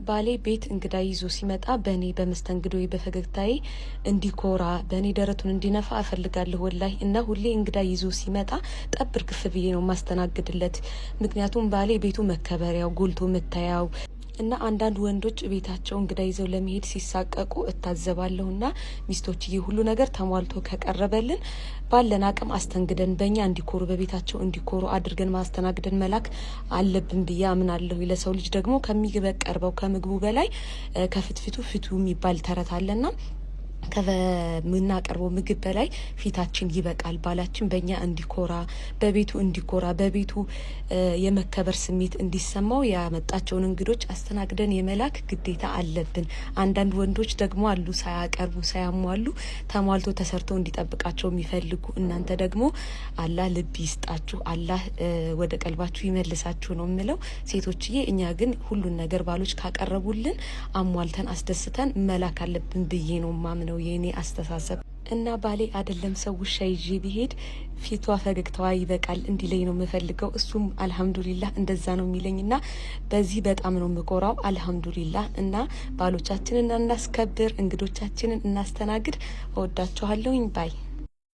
ባሌ ቤት እንግዳ ይዞ ሲመጣ በእኔ በመስተንግዶዬ በፈገግታዬ እንዲኮራ በእኔ ደረቱን እንዲነፋ እፈልጋለሁ ወላሂ። እና ሁሌ እንግዳ ይዞ ሲመጣ ጠብር ግፍ ብዬ ነው ማስተናግድለት። ምክንያቱም ባሌ ቤቱ መከበሪያው ጎልቶ መታያው እና አንዳንድ ወንዶች ቤታቸው እንግዳ ይዘው ለመሄድ ሲሳቀቁ እታዘባለሁና ሚስቶችዬ ሁሉ ነገር ተሟልቶ ከቀረበልን ባለን አቅም አስተንግደን በእኛ እንዲኮሩ በቤታቸው እንዲኮሩ አድርገን ማስተናግደን መላክ አለብን ብዬ አምናለሁ። ለሰው ልጅ ደግሞ ከሚቀርበው ከምግቡ በላይ ከፍትፍቱ ፍቱ የሚባል ተረት አለና ከምናቀርበው ምግብ በላይ ፊታችን ይበቃል። ባላችን በእኛ እንዲኮራ በቤቱ እንዲኮራ በቤቱ የመከበር ስሜት እንዲሰማው ያመጣቸውን እንግዶች አስተናግደን የመላክ ግዴታ አለብን። አንዳንድ ወንዶች ደግሞ አሉ ሳያቀርቡ ሳያሟሉ ተሟልቶ ተሰርተው እንዲጠብቃቸው የሚፈልጉ። እናንተ ደግሞ አላህ ልብ ይስጣችሁ፣ አላህ ወደ ቀልባችሁ ይመልሳችሁ ነው የምለው ሴቶችዬ። እኛ ግን ሁሉን ነገር ባሎች ካቀረቡልን አሟልተን አስደስተን መላክ አለብን ብዬ ነው ማምነው የኔ አስተሳሰብ። እና ባሌ አይደለም ሰው ውሻ ይዤ ቢሄድ ፊቷ ፈገግታዋ ይበቃል እንዲለኝ ነው የምፈልገው። እሱም አልহামዱሊላህ እንደዛ ነው የሚለኝና በዚህ በጣም ነው የምኮራው። አልহামዱሊላህ። እና ባሎቻችንን እናስከብር፣ እንግዶቻችንን እናስተናግድ። እወዳችኋለሁኝ ባይ